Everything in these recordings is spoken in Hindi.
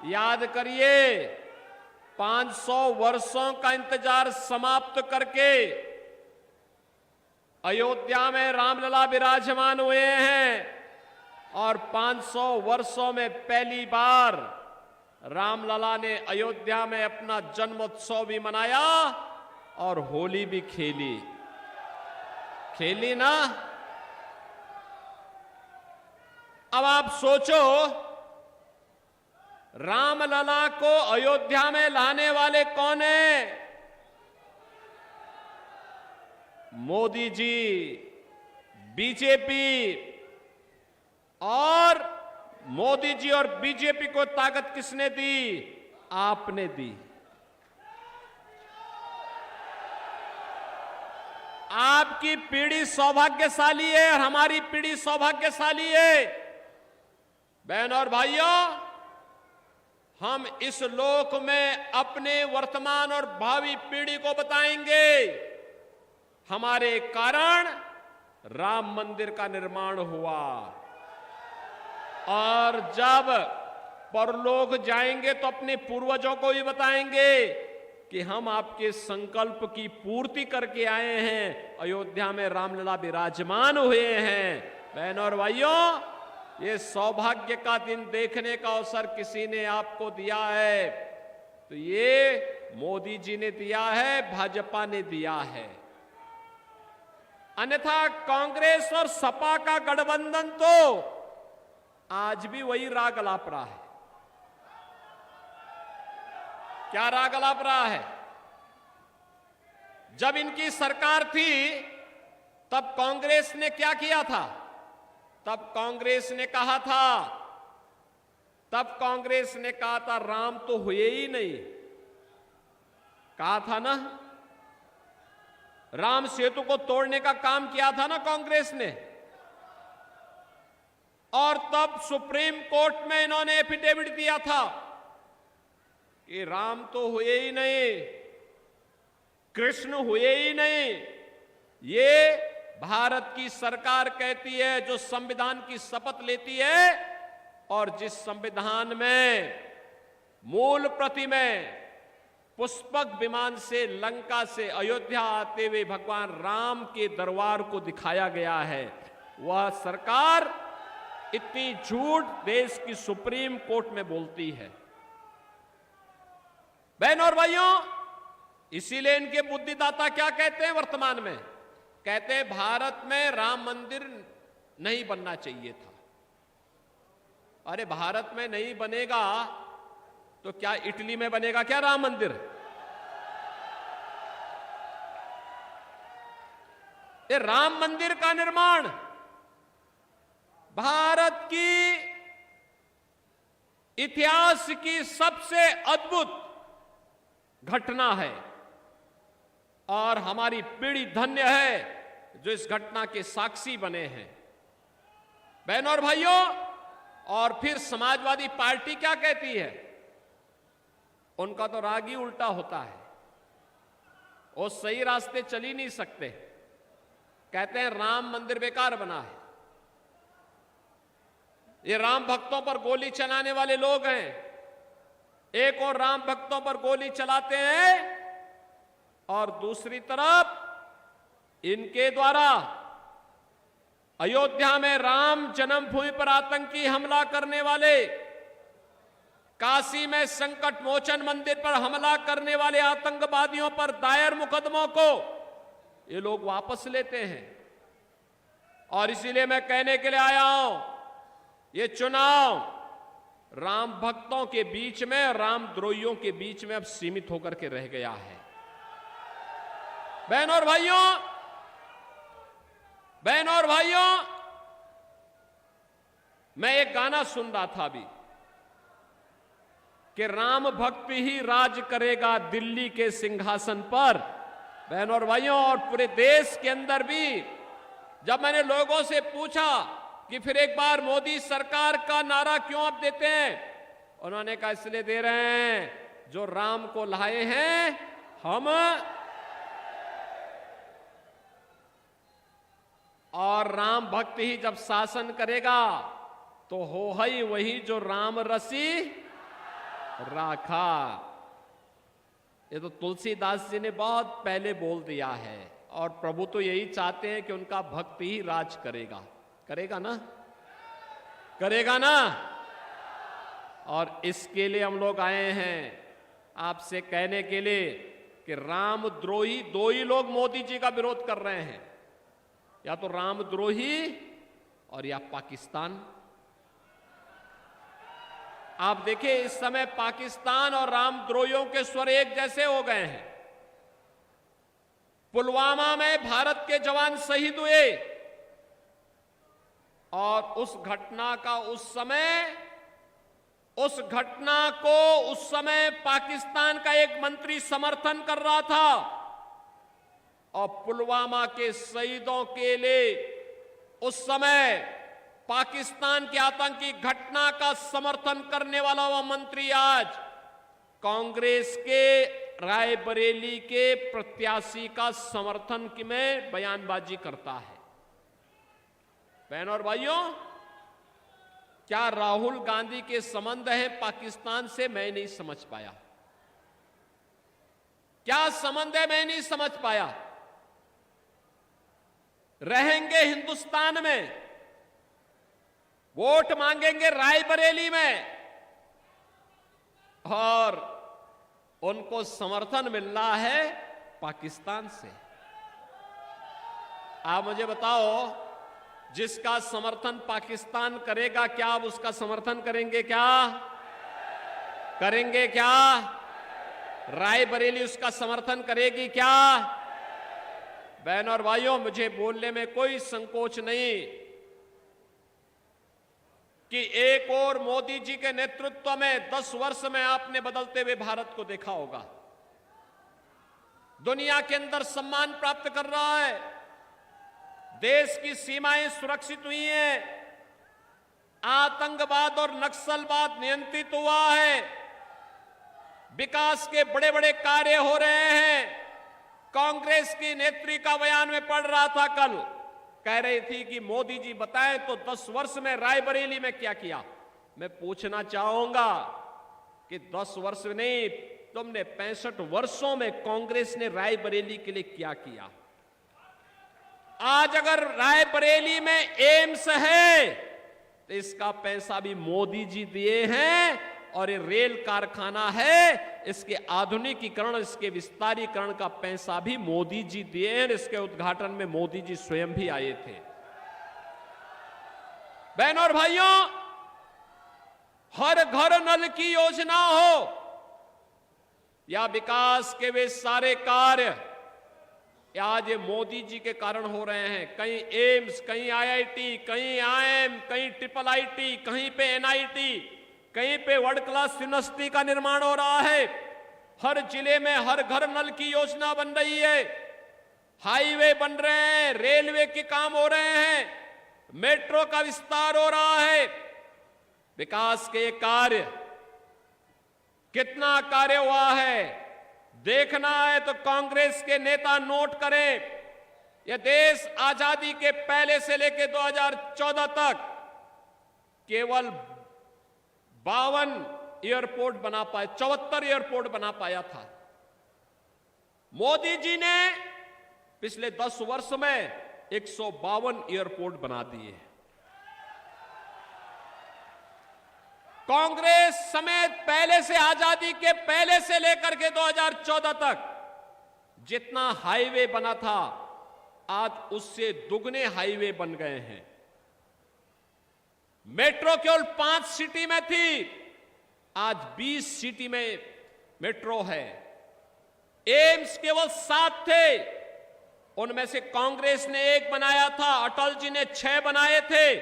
याद करिए, 500 वर्षों का इंतजार समाप्त करके अयोध्या में रामलला विराजमान हुए हैं और 500 वर्षों में पहली बार रामलला ने अयोध्या में अपना जन्मोत्सव भी मनाया और होली भी खेली ना। अब आप सोचो, रामलला को अयोध्या में लाने वाले कौन है? मोदी जी, बीजेपी। और मोदी जी और बीजेपी को ताकत किसने दी? आपने दी। आपकी पीढ़ी सौभाग्यशाली है और हमारी पीढ़ी सौभाग्यशाली है। बहन और भाइयों, हम इस लोक में अपने वर्तमान और भावी पीढ़ी को बताएंगे, हमारे कारण राम मंदिर का निर्माण हुआ। और जब परलोक जाएंगे तो अपने पूर्वजों को भी बताएंगे कि हम आपके संकल्प की पूर्ति करके आए हैं, अयोध्या में रामलला विराजमान हुए हैं। बहनों और भाइयों, ये सौभाग्य का दिन देखने का अवसर किसी ने आपको दिया है, तो ये मोदी जी ने दिया है, भाजपा ने दिया है। अन्यथा कांग्रेस और सपा का गठबंधन तो आज भी वही राग अलाप रहा है। क्या राग अलाप रहा है? जब इनकी सरकार थी तब कांग्रेस ने क्या किया था? तब कांग्रेस ने कहा था राम तो हुए ही नहीं। कहा था ना, राम सेतु को तोड़ने का काम किया था ना कांग्रेस ने। और तब सुप्रीम कोर्ट में इन्होंने एफिडेविट दिया था कि राम तो हुए ही नहीं, कृष्ण हुए ही नहीं। ये भारत की सरकार कहती है, जो संविधान की शपथ लेती है और जिस संविधान में मूल प्रति में पुष्पक विमान से लंका से अयोध्या आते हुए भगवान राम के दरबार को दिखाया गया है, वह सरकार इतनी झूठ देश की सुप्रीम कोर्ट में बोलती है। बहनों और भाइयों, इसीलिए इनके बुद्धिदाता क्या कहते हैं वर्तमान में? कहते हैं भारत में राम मंदिर नहीं बनना चाहिए था। अरे भारत में नहीं बनेगा तो क्या इटली में बनेगा क्या राम मंदिर? ये राम मंदिर का निर्माण भारत की इतिहास की सबसे अद्भुत घटना है और हमारी पीढ़ी धन्य है जो इस घटना के साक्षी बने हैं। बहनों और भाइयों, और फिर समाजवादी पार्टी क्या कहती है? उनका तो राग ही उल्टा होता है, वो सही रास्ते चल ही नहीं सकते। कहते हैं राम मंदिर बेकार बना है, ये राम भक्तों पर गोली चलाने वाले लोग हैं। एक और राम भक्तों पर गोली चलाते हैं और दूसरी तरफ इनके द्वारा अयोध्या में राम जन्मभूमि पर आतंकी हमला करने वाले, काशी में संकट मोचन मंदिर पर हमला करने वाले आतंकवादियों पर दायर मुकदमों को ये लोग वापस लेते हैं। और इसीलिए मैं कहने के लिए आया हूं, ये चुनाव राम भक्तों के बीच में, राम द्रोहियों के बीच में अब सीमित होकर के रह गया है। बहनों और भाइयों, मैं एक गाना सुन रहा था अभी कि राम भक्त ही राज करेगा दिल्ली के सिंहासन पर। बहनों और भाइयों, और पूरे देश के अंदर भी जब मैंने लोगों से पूछा कि फिर एक बार मोदी सरकार का नारा क्यों आप देते हैं, उन्होंने कहा इसलिए दे रहे हैं जो राम को लाए हैं हम, और राम भक्त ही जब शासन करेगा तो हो ही वही जो राम रसी। राखा। ये तो तुलसीदास जी ने बहुत पहले बोल दिया है, और प्रभु तो यही चाहते हैं कि उनका भक्त ही राज करेगा। करेगा ना? करेगा ना? और इसके लिए हम लोग आए हैं आपसे कहने के लिए कि रामद्रोही दो ही लोग मोदी जी का विरोध कर रहे हैं, या तो रामद्रोही और या पाकिस्तान। आप देखिए, इस समय पाकिस्तान और रामद्रोहियों के स्वर एक जैसे हो गए हैं। पुलवामा में भारत के जवान शहीद हुए, और उस घटना को उस समय पाकिस्तान का एक मंत्री समर्थन कर रहा था, और पुलवामा के शहीदों के लिए उस समय पाकिस्तान की आतंकी घटना का समर्थन करने वाला वह मंत्री आज कांग्रेस के रायबरेली के प्रत्याशी का समर्थन में बयानबाजी करता है। बहनों और भाइयों, क्या राहुल गांधी के संबंध है पाकिस्तान से? मैं नहीं समझ पाया। क्या संबंध है? मैं नहीं समझ पाया। रहेंगे हिंदुस्तान में, वोट मांगेंगे रायबरेली में, और उनको समर्थन मिल रहा है पाकिस्तान से। आप मुझे बताओ, जिसका समर्थन पाकिस्तान करेगा, क्या आप उसका समर्थन करेंगे? क्या करेंगे? क्या रायबरेली उसका समर्थन करेगी? क्या? बहनों और भाइयों, मुझे बोलने में कोई संकोच नहीं कि एक और मोदी जी के नेतृत्व में 10 वर्ष में आपने बदलते हुए भारत को देखा होगा। दुनिया के अंदर सम्मान प्राप्त कर रहा है, देश की सीमाएं सुरक्षित हुई हैं, आतंकवाद और नक्सलवाद नियंत्रित हुआ है, विकास के बड़े बड़े कार्य हो रहे हैं। कांग्रेस की नेत्री का बयान में पढ़ रहा था कल, कह रही थी कि मोदी जी बताएं तो 10 वर्ष में रायबरेली में क्या किया। मैं पूछना चाहूंगा कि 10 वर्ष नहीं, तुमने 65 वर्षों में कांग्रेस ने रायबरेली के लिए क्या किया? आज अगर रायबरेली में एम्स है तो इसका पैसा भी मोदी जी दिए हैं, और ये रेल कारखाना है, इसके आधुनिकीकरण, इसके विस्तारीकरण का पैसा भी मोदी जी दिए हैं। इसके उद्घाटन में मोदी जी स्वयं भी आए थे। बहनों और भाइयों, हर घर नल की योजना हो या विकास के वे सारे कार्य आज ये मोदी जी के कारण हो रहे हैं। कहीं एम्स, कहीं आईआईटी, कहीं आईएम, कहीं IIIT, कहीं पे एनआईटी, कहीं पे वर्ल्ड क्लास यूनिवर्सिटी का निर्माण हो रहा है। हर जिले में हर घर नल की योजना बन रही है, हाईवे बन रहे हैं, रेलवे के काम हो रहे हैं, मेट्रो का विस्तार हो रहा है। विकास के कार्य, कितना कार्य हुआ है देखना है तो कांग्रेस के नेता नोट करें। यह देश आजादी के पहले से लेकर 2014 तक केवल 52 एयरपोर्ट बना पाए, 74 एयरपोर्ट बना पाया था। मोदी जी ने पिछले 10 वर्ष में 152 एयरपोर्ट बना दिए। कांग्रेस समेत पहले से, आजादी के पहले से लेकर के 2014 तक जितना हाईवे बना था, आज उससे दुगने हाईवे बन गए हैं। मेट्रो केवल 5 सिटी में थी, आज 20 सिटी में मेट्रो है। एम्स केवल 7 थे, उनमें से कांग्रेस ने 1 बनाया था, अटल जी ने 6 बनाए थे।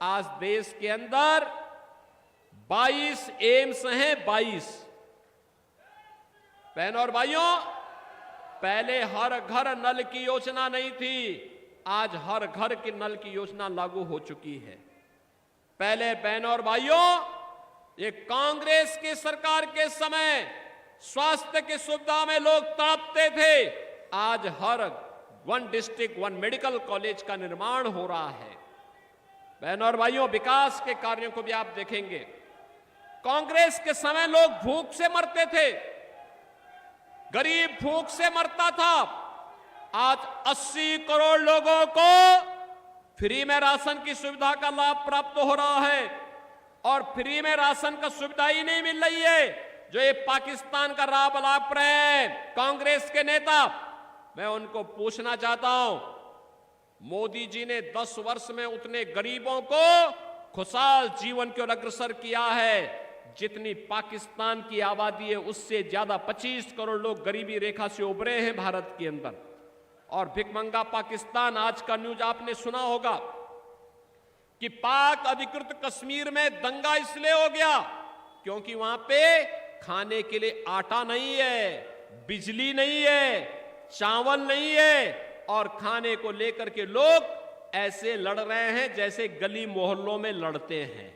आज देश के अंदर 22 एम्स हैं, 22। बहनों और भाइयों, पहले हर घर नल की योजना नहीं थी, आज हर घर की नल की योजना लागू हो चुकी है। पहले बहनों और भाइयों, ये कांग्रेस की सरकार के समय स्वास्थ्य की सुविधा में लोग तड़पते थे, आज हर 1 डिस्ट्रिक्ट 1 मेडिकल कॉलेज का निर्माण हो रहा है। बहनों और भाइयों, विकास के कार्यों को भी आप देखेंगे, कांग्रेस के समय लोग भूख से मरते थे, गरीब भूख से मरता था। आज 80 करोड़ लोगों को फ्री में राशन की सुविधा का लाभ प्राप्त हो रहा है। और फ्री में राशन का सुविधा ही नहीं मिल रही है, जो ये पाकिस्तान का लाभ रहे हैं कांग्रेस के नेता। मैं उनको पूछना चाहता हूं, मोदी जी ने 10 वर्ष में उतने गरीबों को खुशहाल जीवन की ओर अग्रसर किया है जितनी पाकिस्तान की आबादी है, उससे ज्यादा 25 करोड़ लोग गरीबी रेखा से उभरे हैं भारत के अंदर। और भिखमंगा पाकिस्तान, आज का न्यूज आपने सुना होगा कि पाक अधिकृत कश्मीर में दंगा इसलिए हो गया क्योंकि वहां पे खाने के लिए आटा नहीं है, बिजली नहीं है, चावल नहीं है, और खाने को लेकर के लोग ऐसे लड़ रहे हैं जैसे गली मोहल्लों में लड़ते हैं।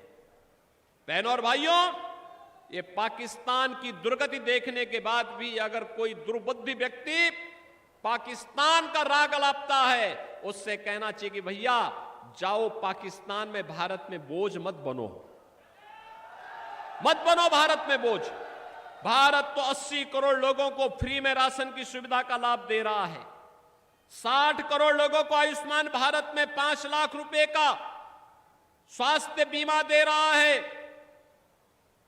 बहनों और भाइयों, ये पाकिस्तान की दुर्गति देखने के बाद भी अगर कोई दुर्बुद्धि व्यक्ति पाकिस्तान का राग अलापता है, उससे कहना चाहिए कि भैया जाओ पाकिस्तान में, भारत में बोझ मत बनो, मत बनो भारत में बोझ। भारत तो 80 करोड़ लोगों को फ्री में राशन की सुविधा का लाभ दे रहा है। 60 करोड़ लोगों को आयुष्मान भारत में 5 लाख रुपए का स्वास्थ्य बीमा दे रहा है।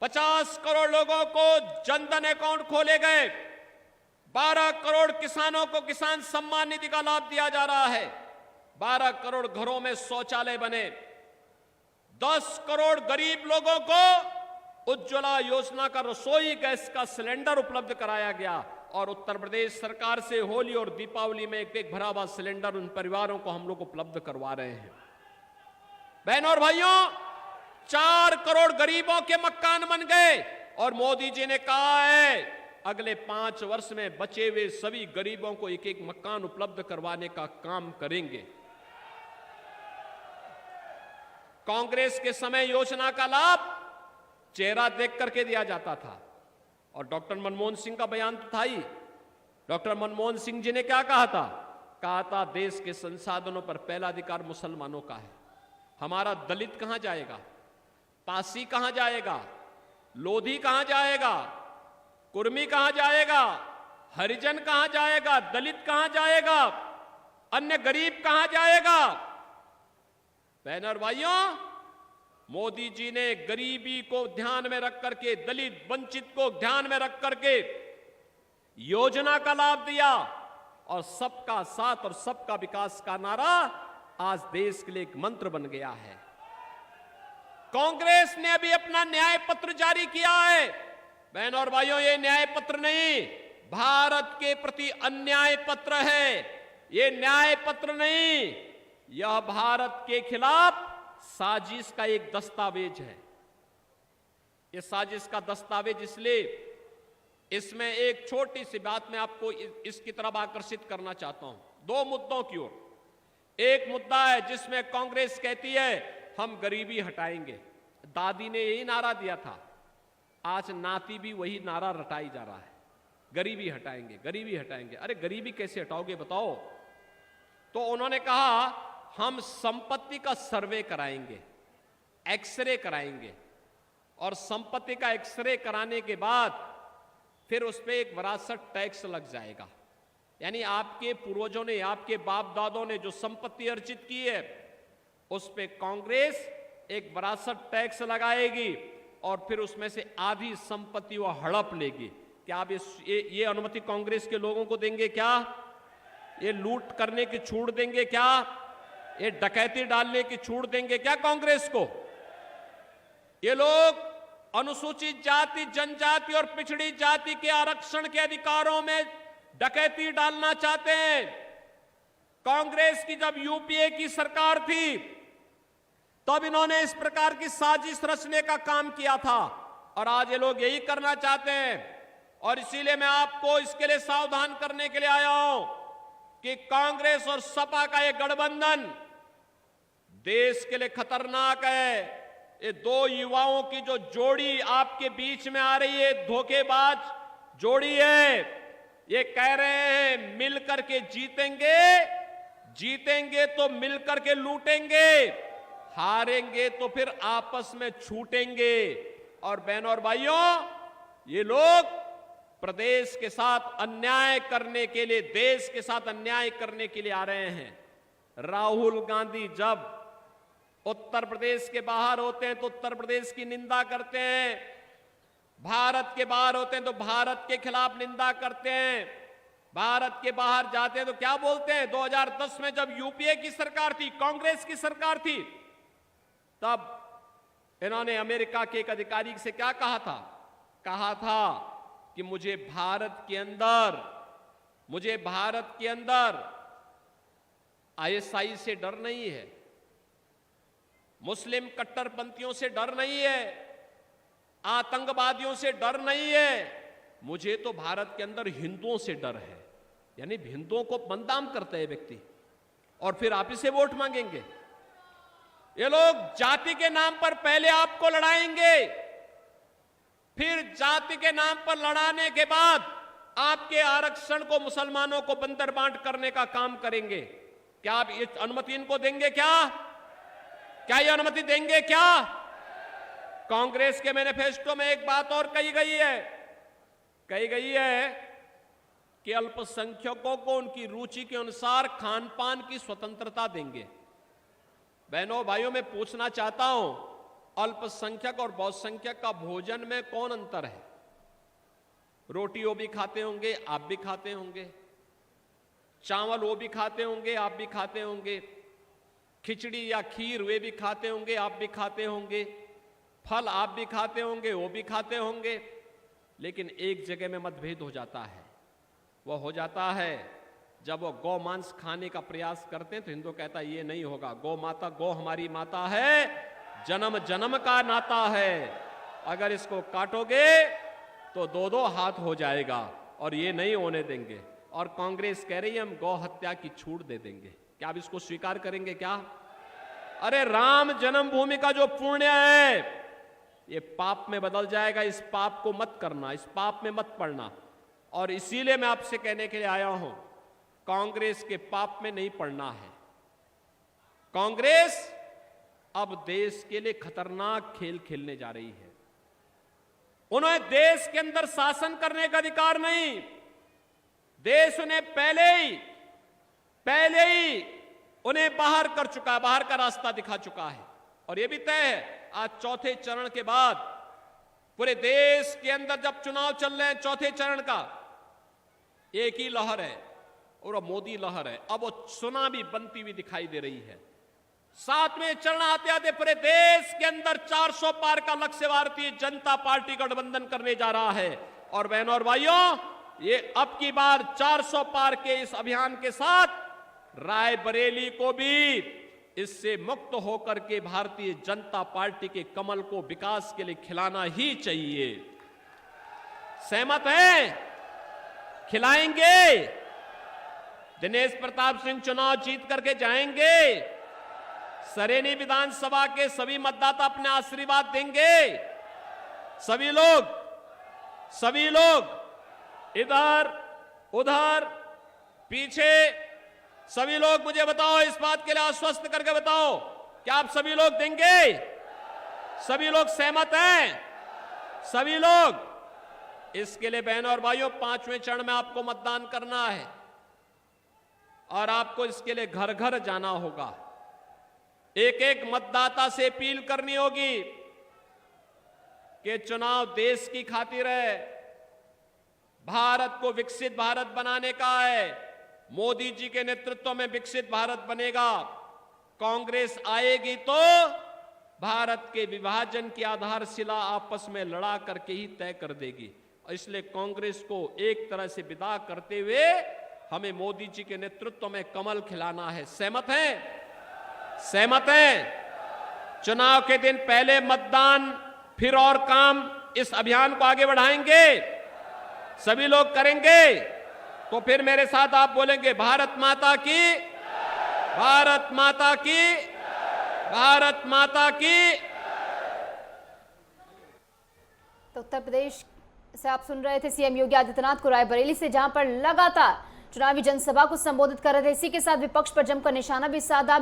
50 करोड़ लोगों को जनधन अकाउंट खोले गए। 12 करोड़ किसानों को किसान सम्मान निधि का लाभ दिया जा रहा है। 12 करोड़ घरों में शौचालय बने। 10 करोड़ गरीब लोगों को उज्ज्वला योजना का रसोई गैस का सिलेंडर उपलब्ध कराया गया। और उत्तर प्रदेश सरकार से होली और दीपावली में एक भरा हुआ सिलेंडर उन परिवारों को हम लोग उपलब्ध करवा रहे हैं। बहनों और भाइयों, 4 करोड़ गरीबों के मकान बन गए। और मोदी जी ने कहा है अगले 5 वर्ष में बचे हुए सभी गरीबों को एक एक मकान उपलब्ध करवाने का काम करेंगे। कांग्रेस के समय योजना का लाभ चेहरा देख करके दिया जाता था। और डॉक्टर मनमोहन सिंह का बयान तो था ही। डॉक्टर मनमोहन सिंह जी ने क्या कहा था देश के संसाधनों पर पहला अधिकार मुसलमानों का है। हमारा दलित कहां जाएगा, पासी कहां जाएगा, लोधी कहां जाएगा, कुर्मी कहां जाएगा, हरिजन कहां जाएगा, दलित कहां जाएगा, अन्य गरीब कहां जाएगा। बहनों और भाइयों, मोदी जी ने गरीबी को ध्यान में रख करके, दलित वंचित को ध्यान में रख करके योजना का लाभ दिया। और सबका साथ और सबका विकास का नारा आज देश के लिए एक मंत्र बन गया है। कांग्रेस ने अभी अपना न्याय पत्र जारी किया है। बहनों और भाइयों, ये न्याय पत्र नहीं, भारत के प्रति अन्याय पत्र है। ये न्याय पत्र नहीं, यह भारत के खिलाफ साजिश का एक दस्तावेज है। यह साजिश का दस्तावेज इसलिए, इसमें एक छोटी सी बात मैं आपको इसकी तरफ आकर्षित करना चाहता हूं, 2 मुद्दों की ओर। एक मुद्दा है जिसमें कांग्रेस कहती है हम गरीबी हटाएंगे। दादी ने यही नारा दिया था, आज नाती भी वही नारा रटाई जा रहा है, गरीबी हटाएंगे, गरीबी हटाएंगे। अरे गरीबी कैसे हटाओगे बताओ? तो उन्होंने कहा हम संपत्ति का सर्वे कराएंगे, एक्सरे कराएंगे, और संपत्ति का एक्सरे कराने के बाद फिर उस पर एक विरासत टैक्स लग जाएगा। यानी आपके पूर्वजों ने, आपके बाप दादों ने जो संपत्ति अर्जित की है, उस पर कांग्रेस एक विरासत टैक्स लगाएगी और फिर उसमें से आधी संपत्ति वो हड़प लेगी। क्या आप ये अनुमति कांग्रेस के लोगों को देंगे क्या? ये लूट करने की छूट देंगे क्या? ये डकैती डालने की छूट देंगे क्या कांग्रेस को? ये लोग अनुसूचित जाति, जनजाति और पिछड़ी जाति के आरक्षण के अधिकारों में डकैती डालना चाहते हैं। कांग्रेस की जब यूपीए की सरकार थी तब इन्होंने इस प्रकार की साजिश रचने का काम किया था, और आज ये लोग यही करना चाहते हैं। और इसीलिए मैं आपको इसके लिए सावधान करने के लिए आया हूं कि कांग्रेस और सपा का ये गठबंधन देश के लिए खतरनाक है। ये 2 युवाओं की जो जोड़ी आपके बीच में आ रही है, धोखेबाज जोड़ी है। ये कह रहे हैं मिलकर के जीतेंगे, जीतेंगे तो मिलकर के लूटेंगे, हारेंगे तो फिर आपस में छूटेंगे। और बहनों और भाइयों, ये लोग प्रदेश के साथ अन्याय करने के लिए, देश के साथ अन्याय करने के लिए आ रहे हैं। राहुल गांधी जब उत्तर प्रदेश के बाहर होते हैं तो उत्तर प्रदेश की निंदा करते हैं, भारत के बाहर होते हैं तो भारत के खिलाफ निंदा करते हैं, भारत के बाहर जाते हैं तो क्या बोलते हैं। 2010 में जब यूपीए की सरकार थी, कांग्रेस की सरकार थी, तब इन्होंने अमेरिका के एक अधिकारी से क्या कहा था? कहा था कि मुझे भारत के अंदर आईएसआई से डर नहीं है, मुस्लिम कट्टरपंथियों से डर नहीं है, आतंकवादियों से डर नहीं है, मुझे तो भारत के अंदर हिंदुओं से डर है। यानी हिंदुओं को बदनाम करते हैं व्यक्ति, और फिर आप इसे वोट मांगेंगे। ये लोग जाति के नाम पर पहले आपको लड़ाएंगे, फिर जाति के नाम पर लड़ाने के बाद आपके आरक्षण को मुसलमानों को बंदर बांट करने का काम करेंगे। क्या आप ये अनुमति इनको देंगे? क्या ये अनुमति देंगे? क्या कांग्रेस के मैनिफेस्टो में एक बात और कही गई है कि अल्पसंख्यकों को उनकी रुचि के अनुसार खान पान की स्वतंत्रता देंगे। बहनों भाइयों, मैं पूछना चाहता हूं, अल्पसंख्यक और बहुसंख्यक का भोजन में कौन अंतर है? रोटी वो भी खाते होंगे, आप भी खाते होंगे, चावल वो भी खाते होंगे, आप भी खाते होंगे, खिचड़ी या खीर वे भी खाते होंगे, आप भी खाते होंगे, फल आप भी खाते होंगे, वो भी खाते होंगे। लेकिन एक जगह में मतभेद हो जाता है। वो हो जाता है जब वो गौ मांस खाने का प्रयास करते हैं तो हिंदू कहता है ये नहीं होगा, गौ हमारी माता है, जन्म जन्म का नाता है, अगर इसको काटोगे तो दो हाथ हो जाएगा, और ये नहीं होने देंगे। और कांग्रेस कह रही है हम गौ हत्या की छूट दे देंगे। क्या आप इसको स्वीकार करेंगे? क्या? अरे राम जन्मभूमि का जो पुण्य है ये पाप में बदल जाएगा। इस पाप को मत करना, इस पाप में मत पड़ना। और इसीलिए मैं आपसे कहने के लिए आया हूं, कांग्रेस के पाप में नहीं पड़ना है। कांग्रेस अब देश के लिए खतरनाक खेल खेलने जा रही है। उन्हें देश के अंदर शासन करने का अधिकार नहीं। देश उन्हें पहले ही उन्हें बाहर कर चुका है, बाहर का रास्ता दिखा चुका है। और यह भी तय है, आज चौथे चरण के बाद पूरे देश के अंदर जब चुनाव चल रहे हैं, चौथे चरण का एक ही लहर है और वो मोदी लहर है। अब वो सुनामी बनती हुई दिखाई दे रही है। सातवें चरण आते आते पूरे देश के अंदर 400 पार का लक्ष्य भारतीय जनता पार्टी गठबंधन करने जा रहा है। और बहनों और भाइयों, ये अब की बार 400 पार के इस अभियान के साथ रायबरेली को भी इससे मुक्त होकर के भारतीय जनता पार्टी के कमल को विकास के लिए खिलाना ही चाहिए। सहमत हैं? खिलाएंगे? दिनेश प्रताप सिंह चुनाव जीत करके जाएंगे? सरेनी विधानसभा के सभी मतदाता अपने आशीर्वाद देंगे? सभी लोग इधर उधर पीछे सभी लोग मुझे बताओ, इस बात के लिए आश्वस्त करके बताओ, क्या आप सभी लोग देंगे? सभी लोग सहमत हैं? सभी लोग? इसके लिए बहनों और भाइयों, 5वें चरण में आपको मतदान करना है और आपको इसके लिए घर घर जाना होगा। एक एक मतदाता से अपील करनी होगी कि चुनाव देश की खातिर है, भारत को विकसित भारत बनाने का है। मोदी जी के नेतृत्व में विकसित भारत बनेगा। कांग्रेस आएगी तो भारत के विभाजन की आधारशिला आपस में लड़ा करके ही तय कर देगी। और इसलिए कांग्रेस को एक तरह से विदा करते हुए हमें मोदी जी के नेतृत्व में कमल खिलाना है। सहमत हैं? सहमत हैं? चुनाव के दिन पहले मतदान, फिर और काम, इस अभियान को आगे बढ़ाएंगे। सभी लोग करेंगे तो फिर मेरे साथ आप बोलेंगे, भारत माता की, भारत माता की, भारत माता की। तो उत्तर प्रदेश से आप सुन रहे थे सीएम योगी आदित्यनाथ को रायबरेली से, जहां पर लगातार चुनावी जनसभा को संबोधित कर रहे थे। इसी के साथ विपक्ष पर जमकर निशाना भी साधा।